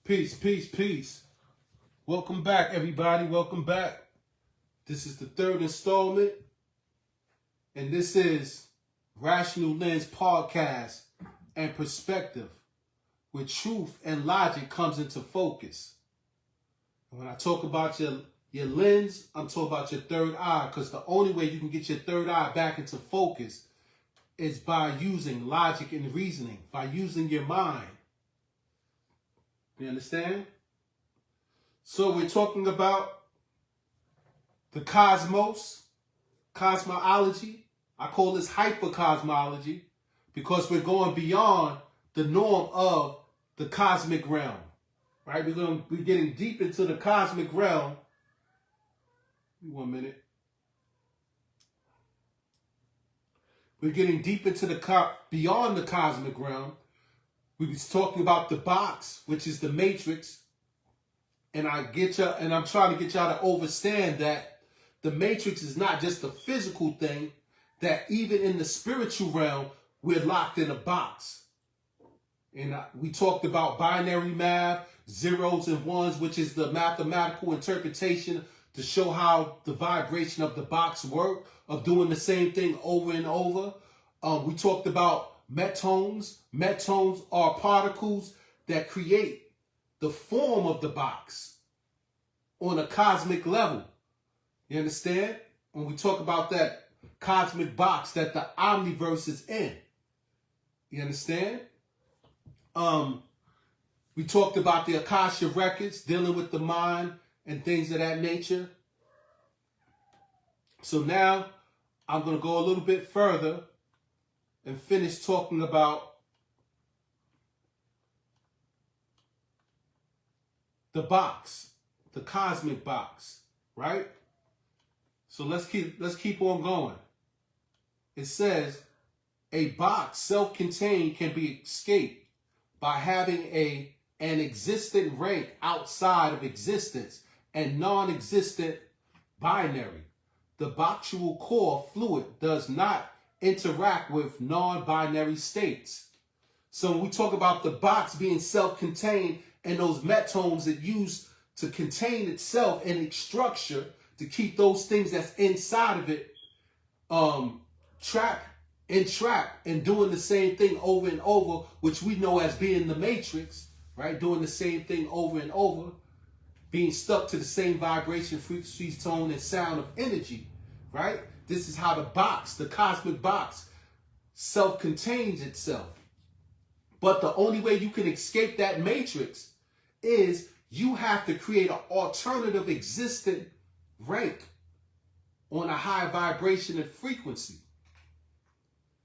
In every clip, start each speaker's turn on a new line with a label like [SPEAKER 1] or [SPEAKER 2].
[SPEAKER 1] Peace, peace, peace. Welcome back, everybody. Welcome back. This is the third installment, and this is Rational Lens Podcast and Perspective, where truth and logic comes into focus. And when I talk about your lens, I'm talking about your third eye, because the only way you can get your third eye back into focus is by using logic and reasoning, by using your mind. You understand? So we're talking about the cosmos, cosmology. I call this hypercosmology because we're going beyond the norm of the cosmic realm. Right? We're getting deep into the cosmic realm. 1 minute. We're getting deep into beyond the cosmic realm. We was talking about the box, which is the matrix, and I'm trying to get y'all to understand that the matrix is not just a physical thing. That even in the spiritual realm, we're locked in a box. And we talked about binary math, zeros and ones, which is the mathematical interpretation to show how the vibration of the box work, of doing the same thing over and over. We talked about metones. Metones are particles that create the form of the box on a cosmic level. You understand? When we talk about that cosmic box that the Omniverse is in. You understand? We talked about the Akasha records, dealing with the mind and things of that nature. So now I'm going to go a little bit further and finish talking about the box, the cosmic box, right? So let's keep on going. It says a box self-contained can be escaped by having an existent rank outside of existence and non-existent binary. The boxual core fluid does not interact with non-binary states. So when we talk about the box being self-contained and those metones it used to contain itself and its structure to keep those things that's inside of it trapped and doing the same thing over and over, which we know as being the matrix, right? Doing the same thing over and over, being stuck to the same vibration, frequency, tone, and sound of energy, right? This is how the box, the cosmic box, self-contains itself. But the only way you can escape that matrix is you have to create an alternative existent rank on a high vibration and frequency.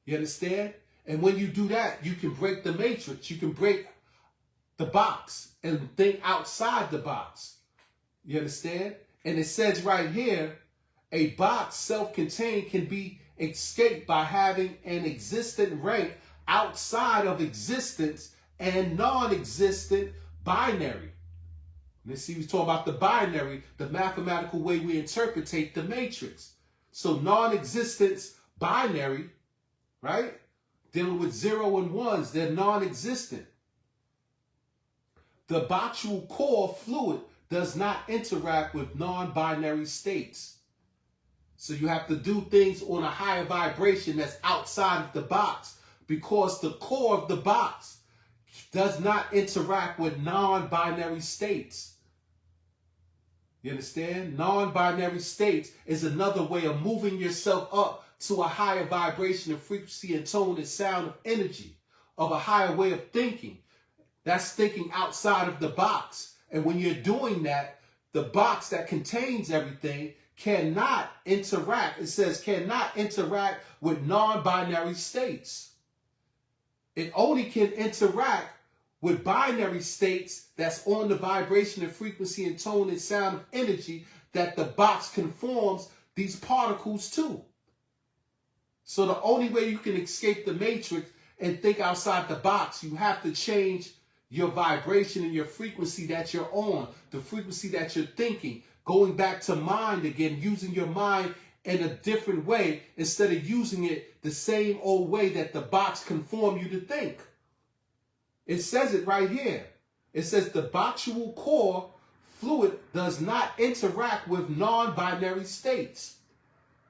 [SPEAKER 1] You understand? And when you do that, you can break the matrix. You can break the box and think outside the box. You understand? And it says right here, a box self-contained can be escaped by having an existent rank outside of existence and non-existent binary. Let's see, we talk about the binary, the mathematical way we interpret the matrix. So non-existence binary, right? Dealing with 0 and 1s, they're non-existent. The boxual core fluid does not interact with non-binary states. So you have to do things on a higher vibration that's outside of the box, because the core of the box does not interact with non-binary states. You understand? Non-binary states is another way of moving yourself up to a higher vibration of frequency and tone and sound of energy, of a higher way of thinking. That's thinking outside of the box. And when you're doing that, the box that contains everything cannot interact. It says cannot interact with non-binary states. It only can interact with binary states that's on the vibration and frequency and tone and sound of energy that the box conforms these particles to. So the only way you can escape the matrix and think outside the box, you have to change your vibration and your frequency that you're on, the frequency that you're thinking, going back to mind again, using your mind in a different way instead of using it the same old way that the box conformed you to think. It says it right here. It says the boxual core fluid does not interact with non-binary states.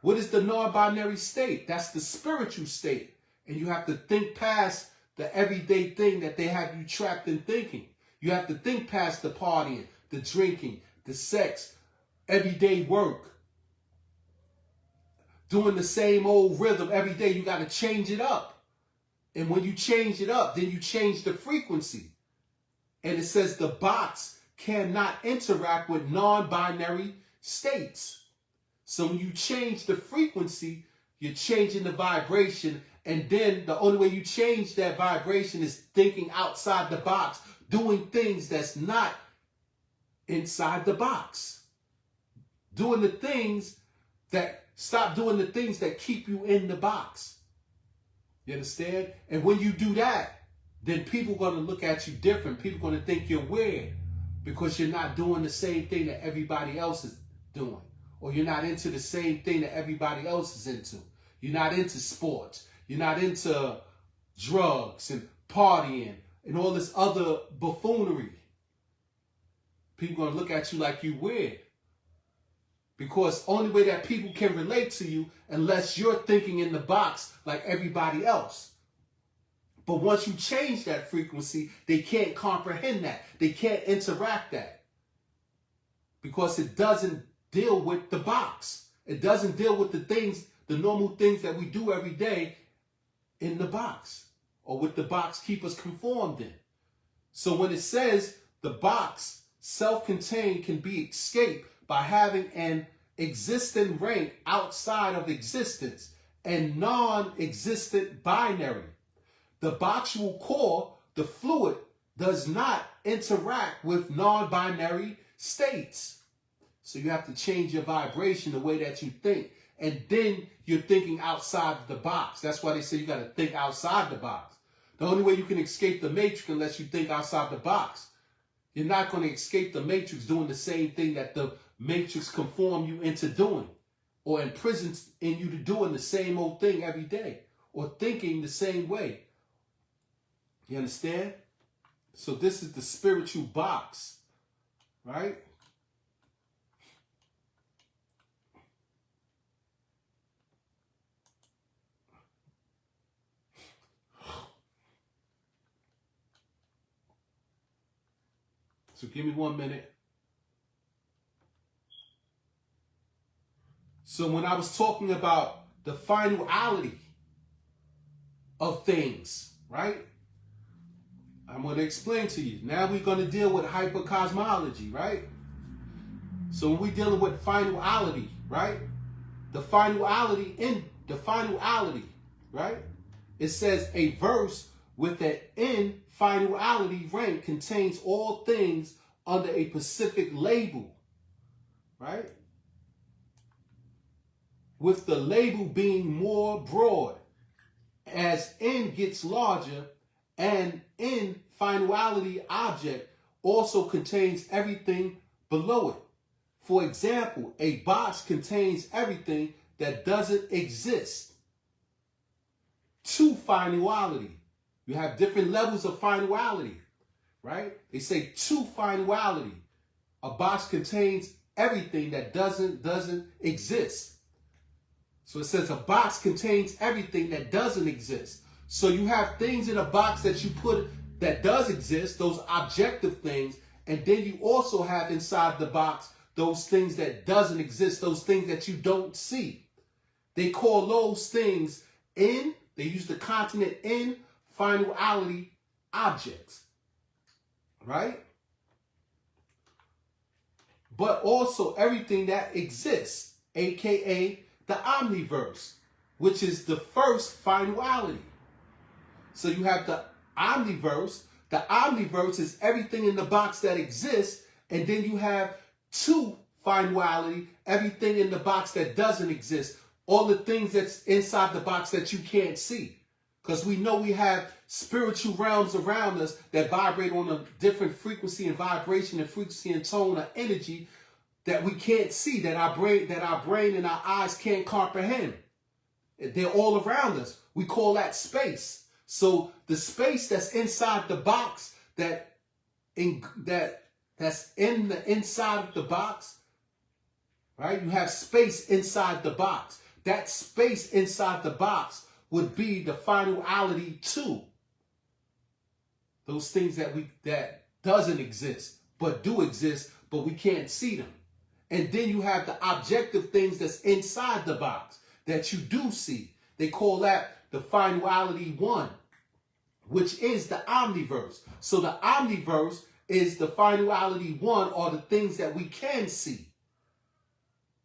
[SPEAKER 1] What is the non-binary state? That's the spiritual state. And you have to think past the everyday thing that they have you trapped in thinking. You have to think past the partying, the drinking, the sex, everyday work. Doing the same old rhythm every day. You got to change it up. And when you change it up, then you change the frequency. And it says the box cannot interact with non-binary states. So when you change the frequency, you're changing the vibration. And then the only way you change that vibration is thinking outside the box, doing things that's not inside the box. Doing the things that, stop doing the things that keep you in the box. You understand? And when you do that, then people are going to look at you different. People are going to think you're weird because you're not doing the same thing that everybody else is doing. Or you're not into the same thing that everybody else is into. You're not into sports. You're not into drugs and partying and all this other buffoonery. People are going to look at you like you weird. Because only way that people can relate to you unless you're thinking in the box like everybody else. But once you change that frequency, they can't comprehend that. They can't interact that. Because it doesn't deal with the box. It doesn't deal with the things, the normal things that we do every day in the box. Or with the box keep us conformed in. So when it says the box, self-contained, can be escaped by having an existent rank outside of existence and non-existent binary. The boxual core, the fluid, does not interact with non-binary states. So you have to change your vibration, the way that you think. And then you're thinking outside the box. That's why they say you got to think outside the box. The only way you can escape the matrix unless you think outside the box. You're not going to escape the matrix doing the same thing that the matrix conform you into doing. Or imprisons in you to doing the same old thing every day. Or thinking the same way. You understand? So this is the spiritual box, right? So give me 1 minute. So when I was talking about the finality of things, right? I'm going to explain to you. Now we're going to deal with hypercosmology, right? So when we're dealing with finality, right? The finality, right? It says a verse with an in finality rank contains all things under a specific label, right? With the label being more broad. As n gets larger, and in finality object also contains everything below it. For example, a box contains everything that doesn't exist. To finality. You have different levels of finality, right? They say to finality. A box contains everything that doesn't exist. So it says a box contains everything that doesn't exist. So you have things in a box that you put that does exist, those objective things, and then you also have inside the box those things that doesn't exist, those things that you don't see. They call those things in, they use the continent in finality objects, right? But also everything that exists, aka the Omniverse, which is the first finality. So you have the Omniverse. The Omniverse is everything in the box that exists, and then you have to finality, everything in the box that doesn't exist, all the things that's inside the box that you can't see. Because we know we have spiritual realms around us that vibrate on a different frequency and vibration and frequency and tone of energy that we can't see, that our brain and our eyes can't comprehend. They're all around us. We call that space. So the space that's inside the box that that's in the inside of the box, right? You have space inside the box. That space inside the box would be the finality 2. Those things that doesn't exist, but do exist, but we can't see them. And then you have the objective things that's inside the box that you do see. They call that the finality 1, which is the omniverse. So the omniverse is the finality 1, or the things that we can see.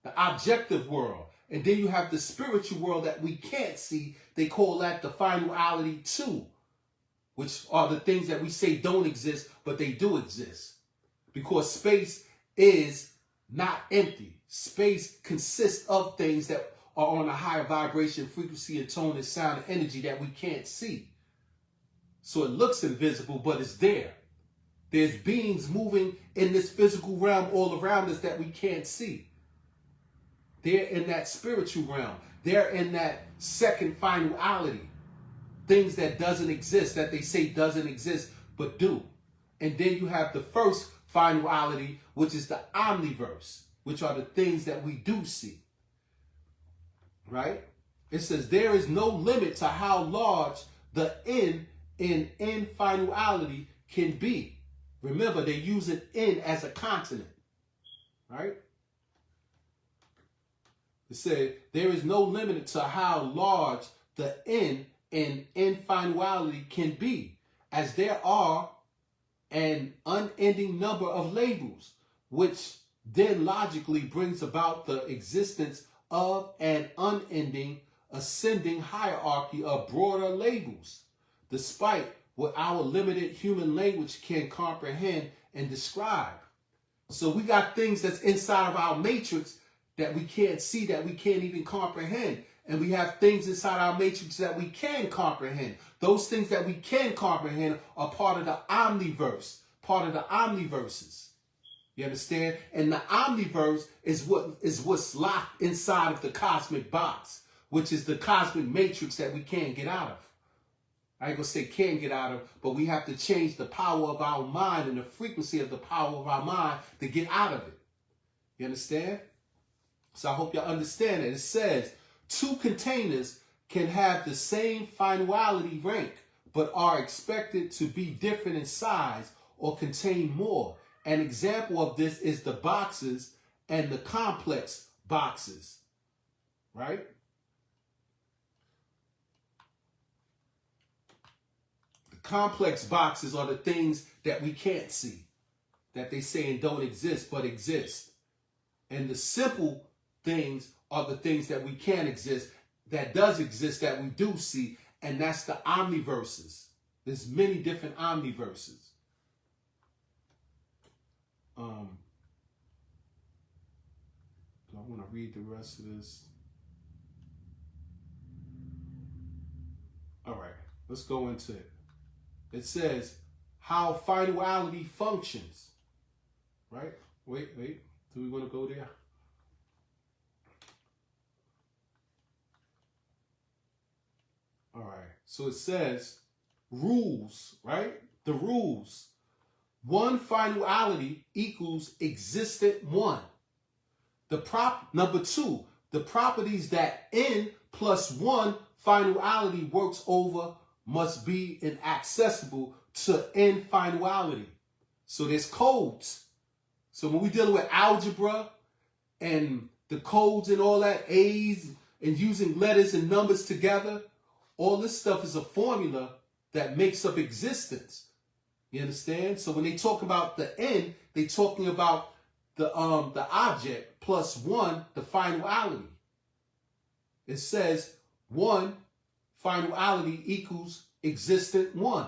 [SPEAKER 1] The objective world. And then you have the spiritual world that we can't see. They call that the finality 2, which are the things that we say don't exist, but they do exist. Because space is not empty. Space consists of things that are on a higher vibration, frequency, and tone, and sound, and energy that we can't see. So it looks invisible, but it's there. There's beings moving in this physical realm all around us that we can't see. They're in that spiritual realm. They're in that second finality. Things that doesn't exist, that they say doesn't exist, but do. And then you have the first finality, which is the omniverse, which are the things that we do see. Right? It says there is no limit to how large the N in finality can be. Remember, they're using N as a continent. Right? It said there is no limit to how large the N in finality can be, as there are an unending number of labels, which then logically brings about the existence of an unending ascending hierarchy of broader labels, despite what our limited human language can comprehend and describe. So we got things that's inside of our matrix that we can't see, that we can't even comprehend. And we have things inside our matrix that we can comprehend. Those things that we can comprehend are part of the omniverse, part of the omniverses. You understand? And the omniverse is what's locked inside of the cosmic box, which is the cosmic matrix that we can't get out of. I ain't gonna say can't get out of, but we have to change the power of our mind and the frequency of the power of our mind to get out of it. You understand? So I hope y'all understand it. It says 2 containers can have the same finality rank, but are expected to be different in size or contain more. An example of this is the boxes and the complex boxes, right? The complex boxes are the things that we can't see, that they say don't exist, but exist. And the simple things are the things that we can exist, that does exist, that we do see, and that's the omniverses. There's many different omniverses. Do I want to read the rest of this? All right, let's go into it. It says how finality functions, right? Wait, do we want to go there? All right, so it says rules, right? The rules. 1 finality equals existent 1. Number 2, the properties that N plus 1 finality works over must be inaccessible to N finality. So there's codes. So when we're dealing with algebra and the codes and all that, A's and using letters and numbers together, all this stuff is a formula that makes up existence. You understand? So when they talk about the N, they talking about the object plus 1, the finality. It says 1 finality equals existent 1.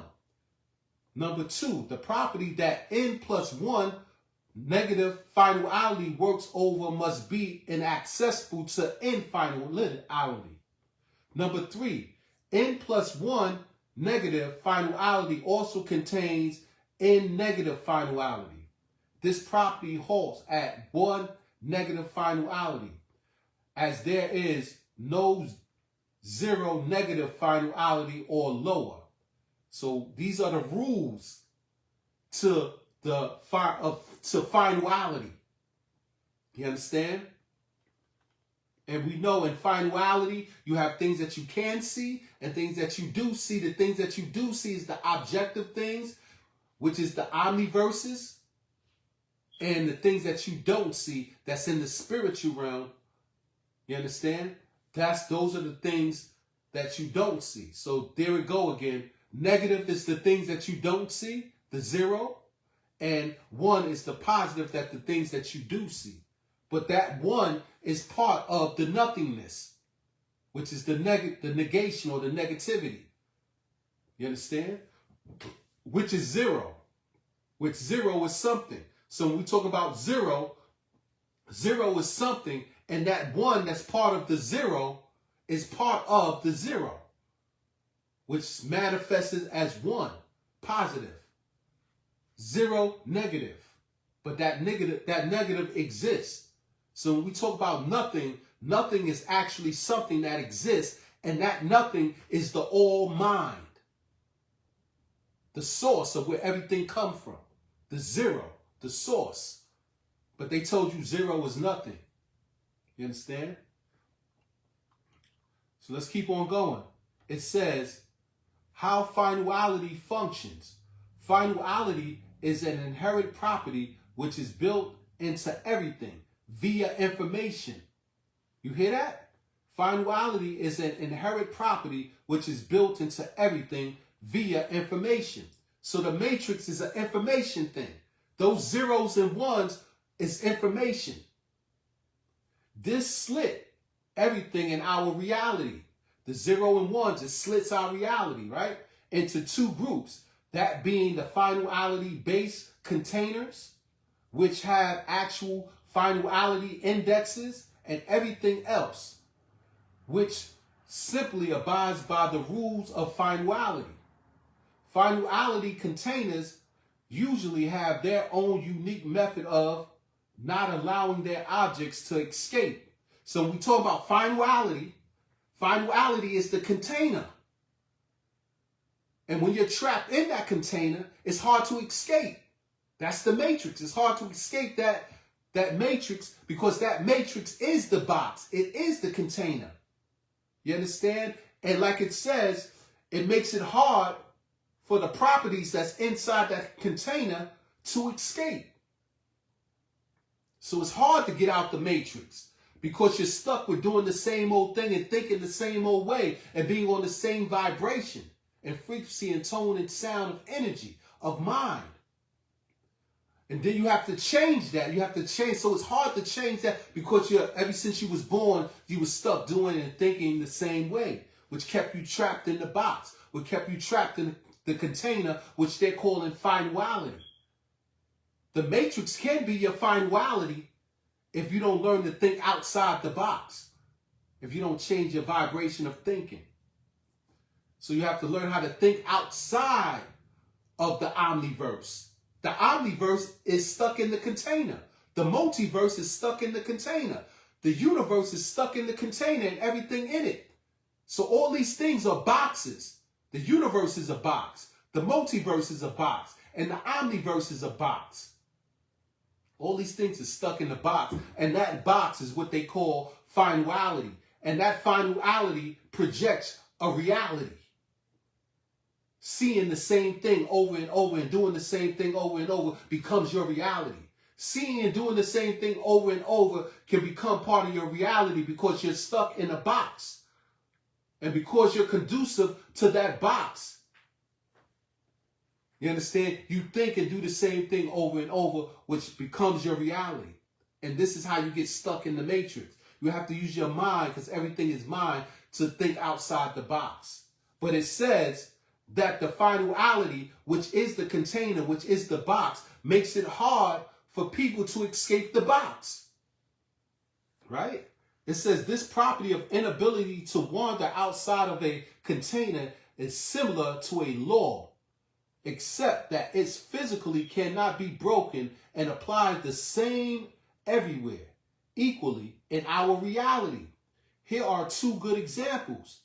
[SPEAKER 1] Number 2, the property that N plus 1 negative finality works over must be inaccessible to N finality. Number 3, N plus 1 negative finality also contains N negative finality. This property holds at 1 negative finality, as there is no 0 negative finality or lower. So these are the rules to to finality. You understand? And we know in finality, you have things that you can see and things that you do see. The things that you do see is the objective things, which is the omniverses, and the things that you don't see, that's in the spiritual realm. You understand? Those are the things that you don't see. So there we go again. Negative is the things that you don't see, the zero, and one is the positive, that the things that you do see. But that one is part of the nothingness, which is the negation or the negativity. You understand? Which is zero. Which zero is something. So when we talk about zero, zero is something, and that one that's part of the zero is part of the zero, which manifests as one, positive. Zero, negative. But that negative exists. So when we talk about nothing, nothing is actually something that exists, and that nothing is the all mind. The source of where everything comes from. The zero, the source. But they told you zero is nothing. You understand? So let's keep on going. It says, how finality functions. Finality is an inherent property which is built into everything via information. You hear that? Finality is an inherent property which is built into everything via information. So the matrix is an information thing. Those zeros and ones is information. This slit everything in our reality. The zero and ones, it slits our reality, right? Into two groups. That being the finality based containers, which have actual finality indexes, and everything else, which simply abides by the rules of finality. Finality containers usually have their own unique method of not allowing their objects to escape. So when we talk about finality, finality is the container. And when you're trapped in that container, it's hard to escape. That's the matrix. It's hard to escape that matrix, because that matrix is the box. It is the container. You understand? And like it says, it makes it hard for the properties that's inside that container to escape. So it's hard to get out the matrix because you're stuck with doing the same old thing and thinking the same old way and being on the same vibration and frequency and tone and sound of energy, of mind. And then you have to change that. You have to change. So it's hard to change that because ever since you was born, you were stuck doing and thinking the same way, which kept you trapped in the box, which kept you trapped in the container, which they're calling finality. The matrix can be your finality if you don't learn to think outside the box, if you don't change your vibration of thinking. So you have to learn how to think outside of the omniverse. The omniverse is stuck in the container. The multiverse is stuck in the container. The universe is stuck in the container and everything in it. So all these things are boxes. The universe is a box. The multiverse is a box. And the omniverse is a box. All these things are stuck in the box. And that box is what they call finality. And that finality projects a reality. Seeing the same thing over and over and doing the same thing over and over becomes your reality. Seeing and doing the same thing over and over can become part of your reality because you're stuck in a box. And because you're conducive to that box. You understand? You think and do the same thing over and over, which becomes your reality. And this is how you get stuck in the matrix. You have to use your mind, because everything is mind, to think outside the box. But it says that the finality, which is the container, which is the box, makes it hard for people to escape the box. Right? It says this property of inability to wander outside of a container is similar to a law, except that it physically cannot be broken and applies the same everywhere, equally in our reality. Here are two good examples.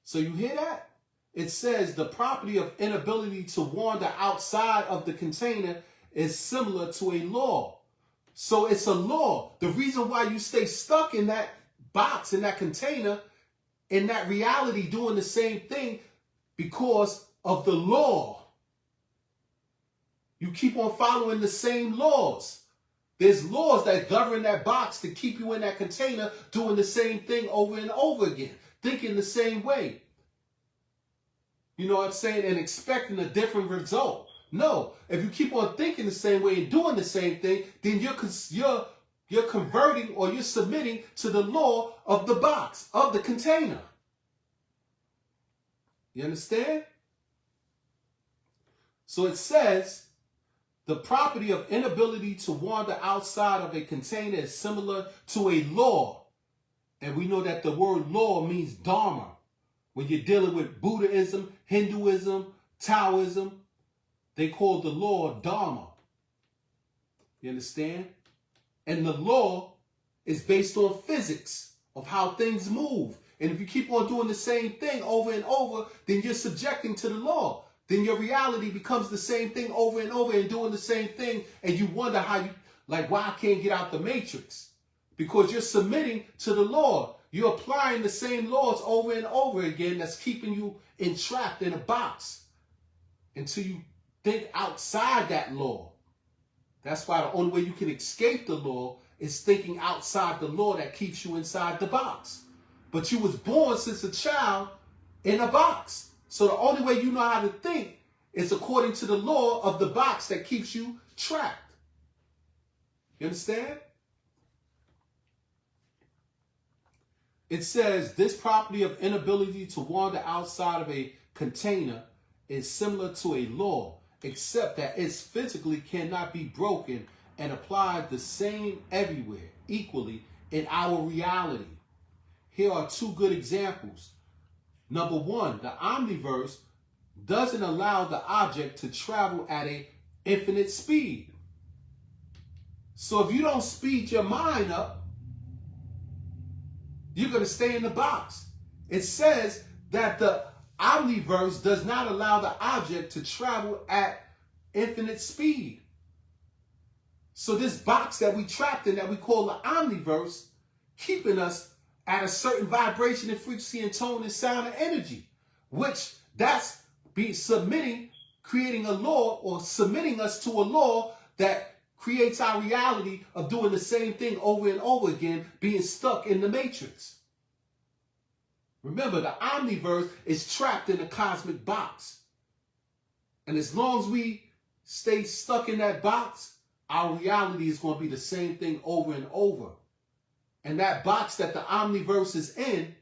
[SPEAKER 1] So you hear that? It says the property of inability to wander outside of the container is similar to a law. So it's a law. The reason why you stay stuck in that box, in that container, in that reality doing the same thing, because of the law. You keep on following the same laws. There's laws that govern that box to keep you in that container doing the same thing over and over again, thinking the same way. You know what I'm saying? And expecting a different result. No, if you keep on thinking the same way and doing the same thing, then you're converting, or you're submitting to the law of the box, of the container. You understand? So it says, the property of inability to wander outside of a container is similar to a law. And we know that the word law means dharma. When you're dealing with Buddhism, Hinduism, Taoism, they call the law dharma. You understand? And the law is based on physics of how things move. And if you keep on doing the same thing over and over, then you're subjecting to the law. Then your reality becomes the same thing over and over and doing the same thing. And you wonder how you, like, why I can't get out the matrix. Because you're submitting to the law. You're applying the same laws over and over again that's keeping you entrapped in a box until you think outside that law. That's why the only way you can escape the law is thinking outside the law that keeps you inside the box. But you was born since a child in a box. So the only way you know how to think is according to the law of the box that keeps you trapped. You understand? It says, this property of inability to wander outside of a container is similar to a law, except that it physically cannot be broken and applied the same everywhere, equally in our reality. Here are two good examples. Number one, the Omniverse doesn't allow the object to travel at an infinite speed. So if you don't speed your mind up, you're going to stay in the box. It says that the Omniverse does not allow the object to travel at infinite speed. So this box that we trapped in, that we call the Omniverse, keeping us at a certain vibration and frequency and tone and sound and energy, which that's be submitting, creating a law, or submitting us to a law that creates our reality of doing the same thing over and over again, being stuck in the matrix. Remember, the Omniverse is trapped in a cosmic box. And as long as we stay stuck in that box, our reality is going to be the same thing over and over. And that box that the Omniverse is in,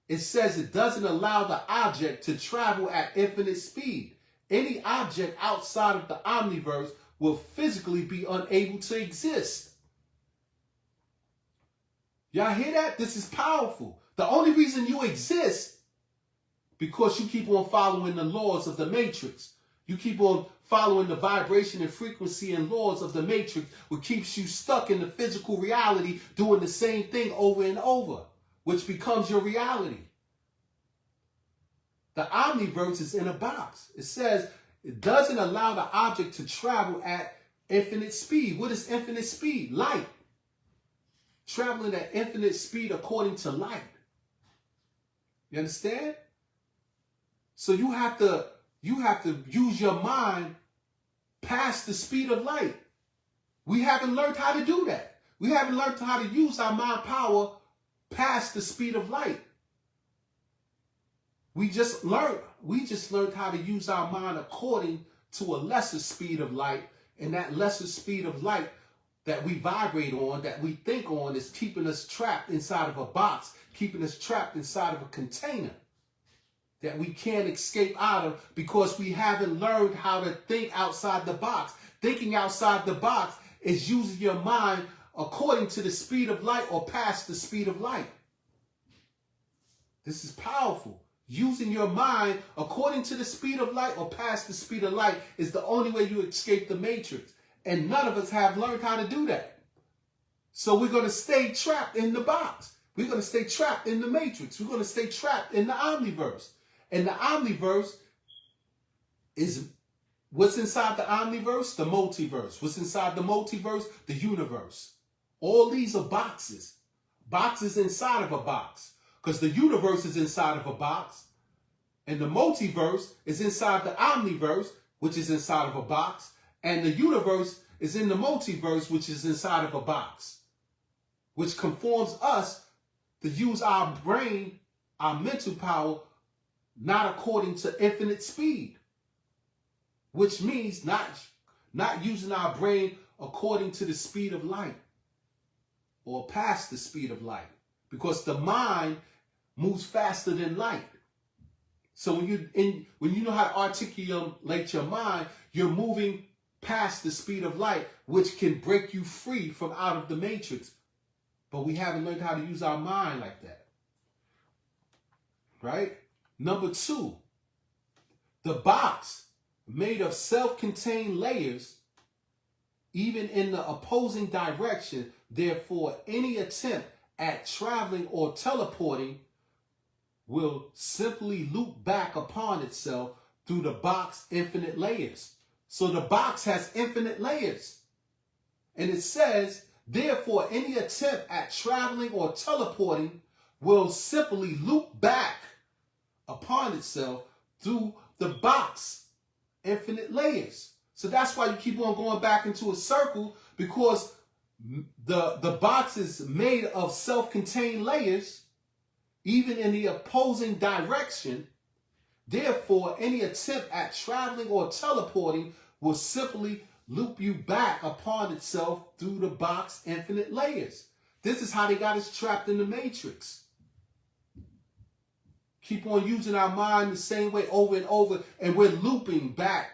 [SPEAKER 1] it says it doesn't allow the object to travel at infinite speed. Any object outside of the Omniverse will physically be unable to exist. Y'all hear that? This is powerful. The only reason you exist, because you keep on following the laws of the matrix. You keep on following the vibration and frequency and laws of the matrix, which keeps you stuck in the physical reality, doing the same thing over and over, which becomes your reality. The Omniverse is in a box. It says it doesn't allow the object to travel at infinite speed. What is infinite speed? Light. Traveling at infinite speed according to light. You understand? So you have to use your mind past the speed of light. We haven't learned how to do that. We haven't learned how to use our mind power past the speed of light. We just learned how to use our mind according to a lesser speed of light, and that lesser speed of light that we vibrate on, that we think on, is keeping us trapped inside of a box, keeping us trapped inside of a container that we can't escape out of, because we haven't learned how to think outside the box. Thinking outside the box is using your mind according to the speed of light or past the speed of light. This is powerful. Using your mind according to the speed of light or past the speed of light is the only way you escape the matrix. And none of us have learned how to do that. So we're going to stay trapped in the box. We're going to stay trapped in the matrix. We're going to stay trapped in the Omniverse. And the Omniverse is What's inside the omniverse? The multiverse. What's inside the multiverse? The universe. All these are boxes. Boxes inside of a box. Because the universe is inside of a box. And the multiverse is inside the omniverse, which is inside of a box. And the universe is in the multiverse, which is inside of a box. Which conforms us to use our brain, our mental power, not according to infinite speed. Which means not using our brain according to the speed of light or past the speed of light, because the mind moves faster than light. So when you know how to articulate your mind, you're moving past the speed of light, which can break you free from out of the matrix. But we haven't learned how to use our mind like that. Right? Number 2, the box made of self-contained layers, even in the opposing direction. Therefore, any attempt at traveling or teleporting will simply loop back upon itself through the box's infinite layers. So the box has infinite layers. And it says, therefore, any attempt at traveling or teleporting will simply loop back upon itself through the box infinite layers. So that's why you keep on going back into a circle, because the box is made of self-contained layers, even in the opposing direction. Therefore, any attempt at traveling or teleporting will simply loop you back upon itself through the box infinite layers. This is how they got us trapped in the matrix. Keep on using our mind the same way over and over, and we're looping back.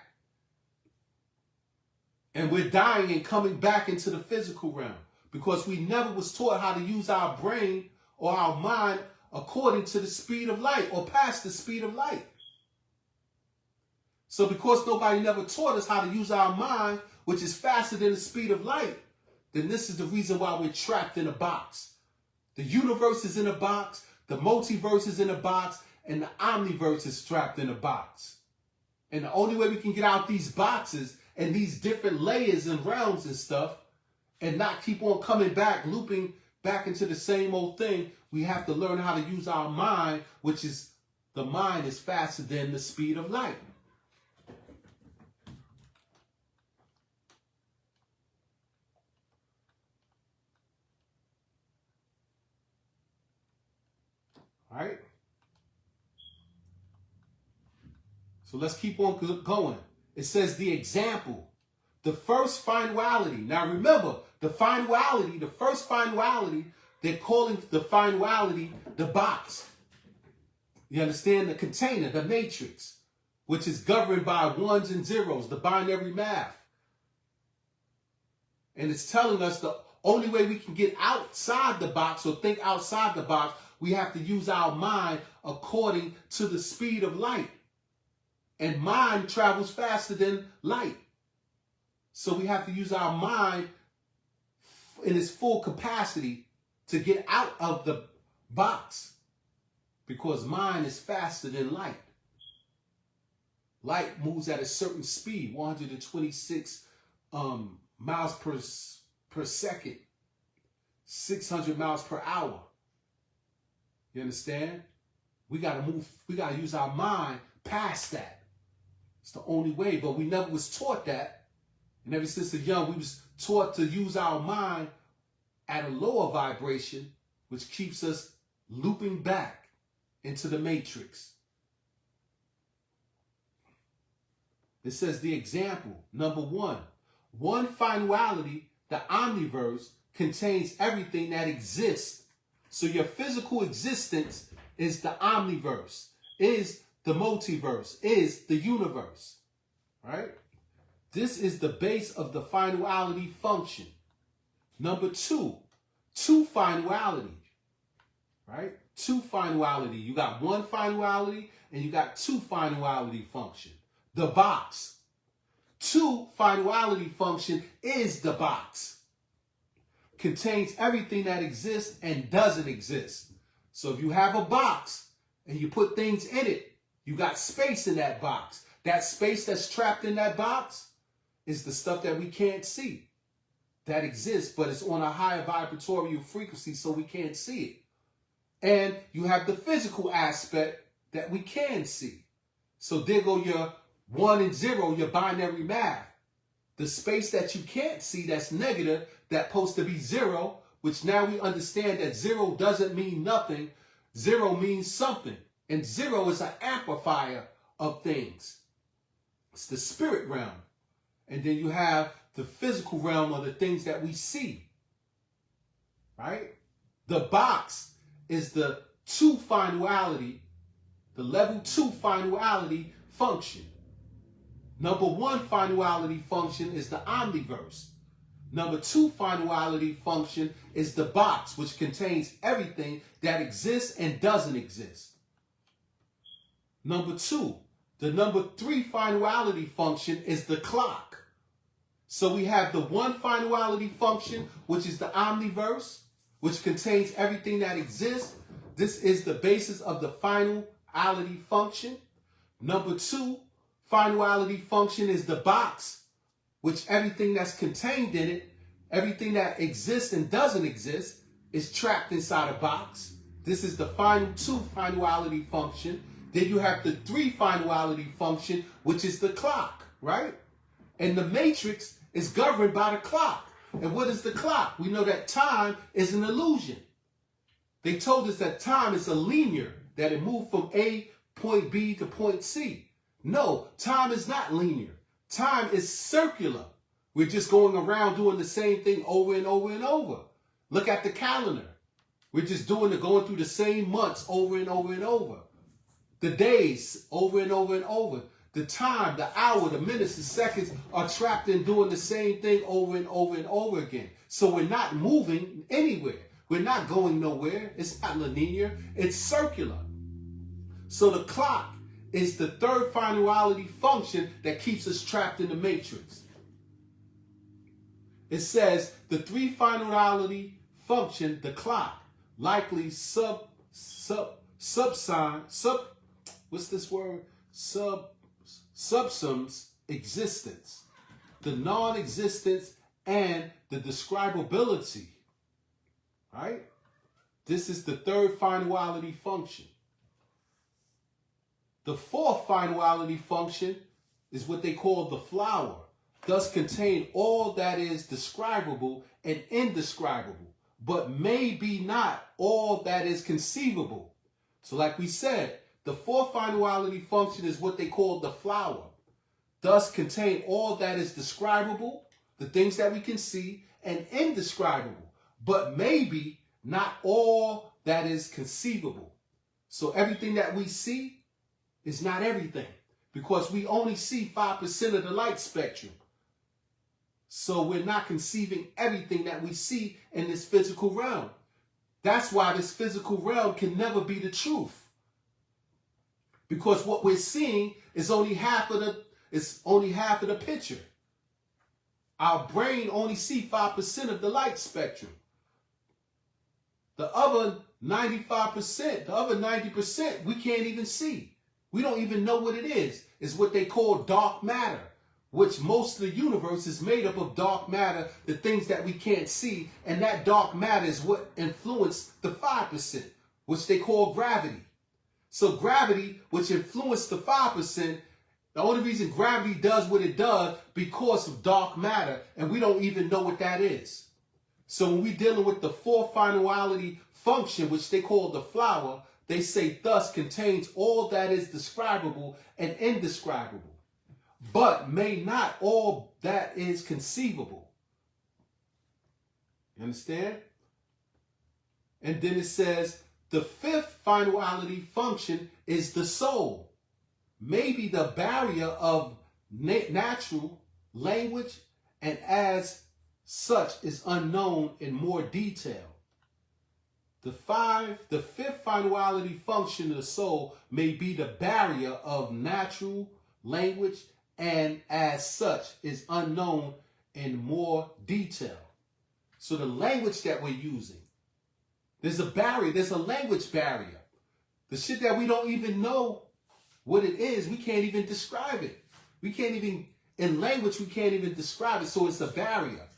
[SPEAKER 1] And we're dying and coming back into the physical realm because we never was taught how to use our brain or our mind according to the speed of light or past the speed of light. So because nobody never taught us how to use our mind, which is faster than the speed of light, then this is the reason why we're trapped in a box. The universe is in a box, the multiverse is in a box, and the omniverse is trapped in a box. And the only way we can get out these boxes and these different layers and realms and stuff, and not keep on coming back, looping back into the same old thing, we have to learn how to use our mind, which is, the mind is faster than the speed of light. All right? So let's keep on going. It says the example, the first finality. Now remember, the finality, the first finality, they're calling the finality the box. You understand? The container, the matrix, which is governed by ones and zeros, the binary math. And it's telling us the only way we can get outside the box or think outside the box, we have to use our mind according to the speed of light. And mind travels faster than light. So we have to use our mind in its full capacity to get out of the box, because mind is faster than light. Light moves at a certain speed, 126 miles per second, 600 miles per hour. You understand? We got to use our mind past that. It's the only way, but we never was taught that. And ever since the young, we was taught to use our mind at a lower vibration, which keeps us looping back into the matrix. It says the example, number 1. One finality, the omniverse, contains everything that exists. So your physical existence is the omniverse, is the multiverse, is the universe, right? This is the base of the finality function. Number 2, two finality, right? Two finality. You got one finality and you got two finality function. The box. Two finality function is the box. Contains everything that exists and doesn't exist. So if you have a box and you put things in it, you got space in that box. That space that's trapped in that box is the stuff that we can't see, that exists, but it's on a higher vibratory frequency, so we can't see it. And you have the physical aspect that we can see. So there go your 1 and 0, your binary math. The space that you can't see that's negative, that's supposed to be 0, which now we understand that 0 doesn't mean nothing. 0 means something. And 0 is an amplifier of things. It's the spirit realm. And then you have the physical realm of the things that we see. Right? The box is the 2 finality, the level 2 finality function. Number 1 finality function is the omniverse. Number 2 finality function is the box, which contains everything that exists and doesn't exist. Number 2, the number 3 finality function is the clock. So we have the 1 finality function, which is the omniverse, which contains everything that exists. This is the basis of the finality function. Number 2 finality function is the box, which everything that's contained in it, everything that exists and doesn't exist, is trapped inside a box. This is the final 2 finality function. Then you have the 3 finality function, which is the clock, right? And the matrix is governed by the clock. And what is the clock? We know that time is an illusion. They told us that time is a linear, that it moved from A, point B to point C. No, time is not linear. Time is circular. We're just going around doing the same thing over and over and over. Look at the calendar. We're just going through the same months over and over and over. The days over and over and over. The time, the hour, the minutes, the seconds are trapped in doing the same thing over and over and over again. So we're not moving anywhere. We're not going nowhere. It's not linear. It's circular. So the clock is the 3rd finality function that keeps us trapped in the matrix. It says the 3 finality function, the clock, likely subsums existence, the non-existence, and the describability. Right? This is the 3rd finality function. The 4th finality function is what they call the flower, thus contain all that is describable and indescribable, but maybe not all that is conceivable. So like we said, the 4th finality function is what they call the flower, thus contain all that is describable, the things that we can see, and indescribable, but maybe not all that is conceivable. So everything that we see is not everything, because we only see 5% of the light spectrum. So we're not conceiving everything that we see in this physical realm. That's why this physical realm can never be the truth. Because what we're seeing is only half of the picture. Our brain only sees 5% of the light spectrum. The other 95%, the other 90%, we can't even see. We don't even know what it is. It's what they call dark matter, which most of the universe is made up of dark matter, the things that we can't see. And that dark matter is what influenced the 5%, which they call gravity. So gravity, which influenced the 5%, the only reason gravity does what it does because of dark matter, and we don't even know what that is. So when we're dealing with the 4th finality function, which they call the flower, they say thus contains all that is describable and indescribable, but may not all that is conceivable. You understand? And then it says the 5th finality function is the soul, maybe the barrier of natural language, and as such is unknown in more detail. The 5th finality function of the soul may be the barrier of natural language, and as such is unknown in more detail. So the language that we're using, there's a barrier, there's a language barrier. The shit that we don't even know what it is, we can't even describe it. We can't even, in language, we can't even describe it. So it's a barrier.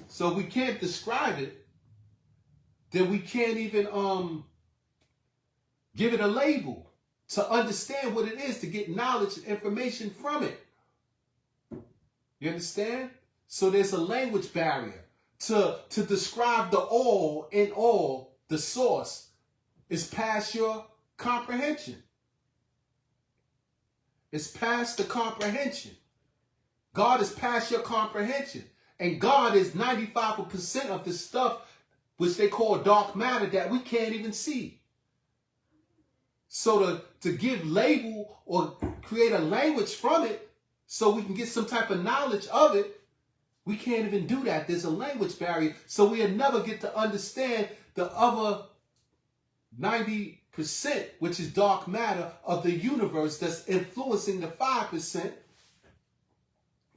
[SPEAKER 1] So we can't describe it, then we can't even give it a label to understand what it is, to get knowledge and information from it. You understand? So there's a language barrier. To describe the all in all, the source, is past your comprehension. It's past the comprehension. God is past your comprehension. And God is 95% of the stuff which they call dark matter that we can't even see. So to give label or create a language from it so we can get some type of knowledge of it, we can't even do that. There's a language barrier. So we'll never get to understand the other 90%, which is dark matter of the universe that's influencing the 5%,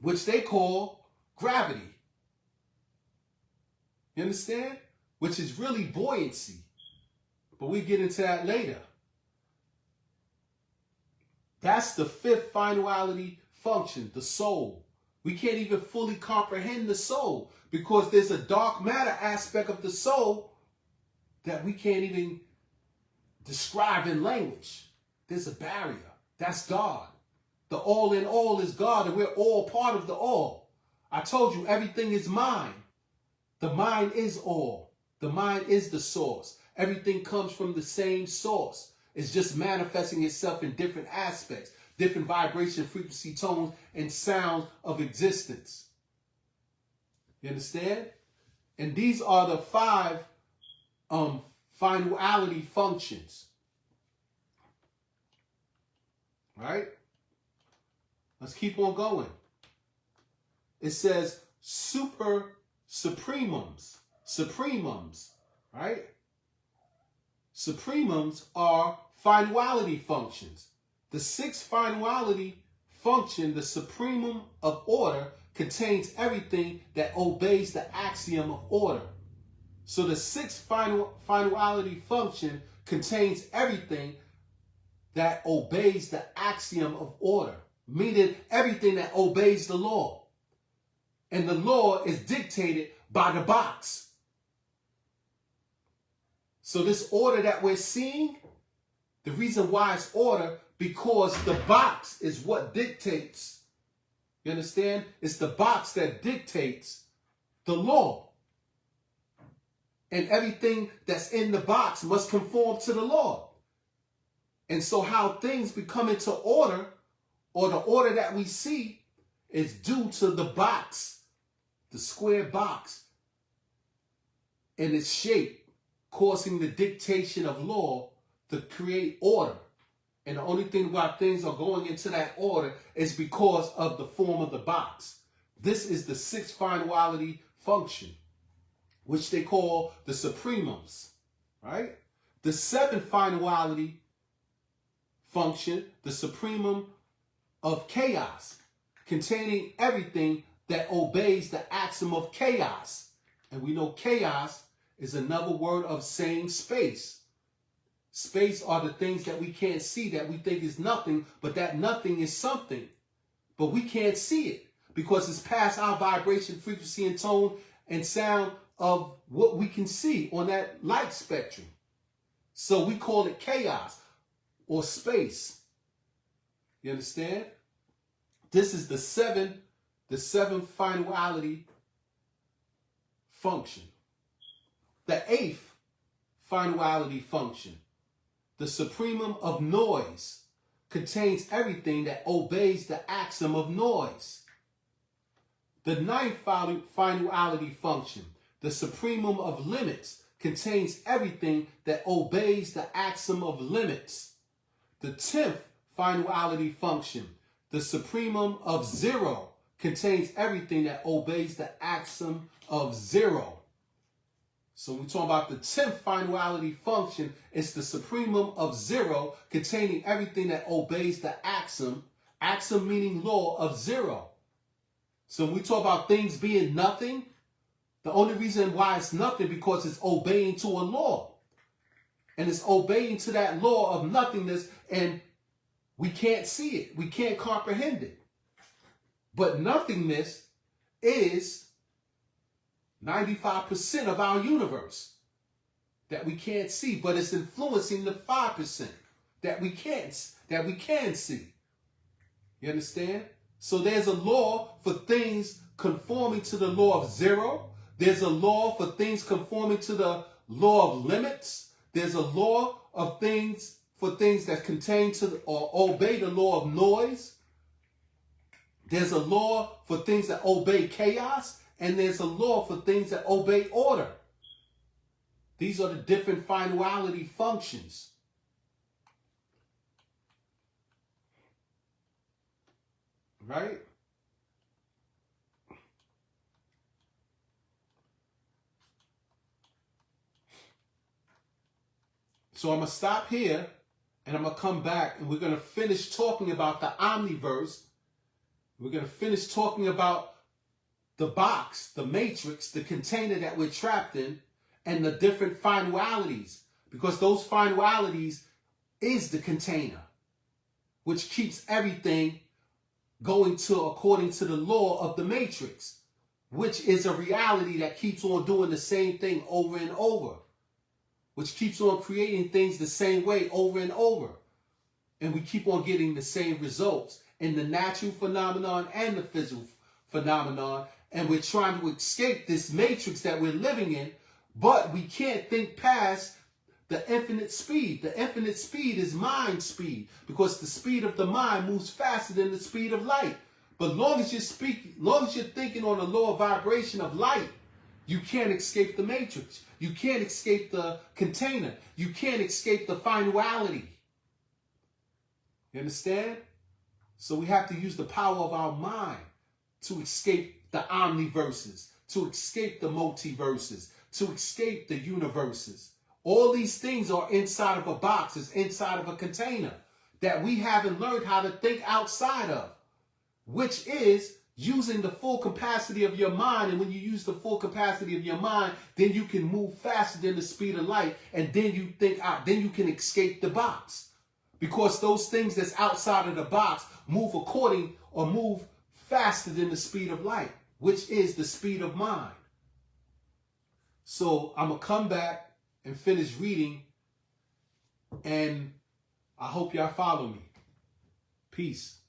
[SPEAKER 1] which they call gravity. You understand? Which is really buoyancy. But we get into that later. That's the fifth finality function, the soul. We can't even fully comprehend the soul because there's a dark matter aspect of the soul that we can't even describe in language. There's a barrier. That's God. The all in all is God, and we're all part of the all. I told you everything is mind. The mind is all. The mind is the source. Everything comes from the same source. It's just manifesting itself in different aspects, different vibration, frequency, tones, and sounds of existence. You understand? And these are the five finality functions. Right? Let's keep on going. It says supremums, right? Supremums are finality functions. The sixth finality function, the supremum of order, contains everything that obeys the axiom of order. So the sixth finality function contains everything that obeys the axiom of order, meaning everything that obeys the law. And the law is dictated by the box. So this order that we're seeing, the reason why it's order, because the box is what dictates. You understand? It's the box that dictates the law. And everything that's in the box must conform to the law. And so how things become into order, or the order that we see, is due to the box, the square box, and its shape, causing the dictation of law to create order. And the only thing why things are going into that order is because of the form of the box. This is the sixth finality function, which they call the supremums, right? The seventh finality function, the supremum of chaos, containing everything that obeys the axiom of chaos. And we know chaos is another word of saying space. Space are the things that we can't see, that we think is nothing, but that nothing is something. But we can't see it because it's past our vibration, frequency, and tone and sound of what we can see on that light spectrum. So we call it chaos or space. You understand? This is the seventh finality function. The eighth finality function, the supremum of noise, contains everything that obeys the axiom of noise. The ninth finality function, the supremum of limits, contains everything that obeys the axiom of limits. The 10th finality function, the supremum of zero, contains everything that obeys the axiom of zero. So when we talk about the 10th finality function, it's the supremum of zero, containing everything that obeys the axiom meaning law of zero. So when we talk about things being nothing, the only reason why it's nothing because it's obeying to a law. And it's obeying to that law of nothingness, and We can't see it. We can't comprehend it. But nothingness is 95% of our universe that we can't see, but it's influencing the 5% that we can see. You understand? So there's a law for things conforming to the law of zero. There's a law for things conforming to the law of limits. There's a law of things for things that contain to or obey the law of noise. There's a law for things that obey chaos, and there's a law for things that obey order. These are the different finality functions. Right? So I'm going to stop here, and I'm going to come back, and we're going to finish talking about the Omniverse. We're going to finish talking about the box, the matrix, the container that we're trapped in, and the different finalities. Because those finalities is the container, which keeps everything going according to the law of the matrix, which is a reality that keeps on doing the same thing over and over, which keeps on creating things the same way over and over. And we keep on getting the same results in the natural phenomenon and the physical phenomenon. And we're trying to escape this matrix that we're living in, but we can't think past the infinite speed. The infinite speed is mind speed, because the speed of the mind moves faster than the speed of light. But long as you're thinking on the lower vibration of light, you can't escape the matrix. You can't escape the container. You can't escape the finality. You understand? So we have to use the power of our mind to escape the omniverses, to escape the multiverses, to escape the universes. All these things are inside of a box, is inside of a container that we haven't learned how to think outside of, which is using the full capacity of your mind. And when you use the full capacity of your mind, then you can move faster than the speed of light, and then you think out, then you can escape the box. Because those things that's outside of the box move move faster than the speed of light, which is the speed of mind. So I'm going to come back and finish reading, and I hope y'all follow me. Peace.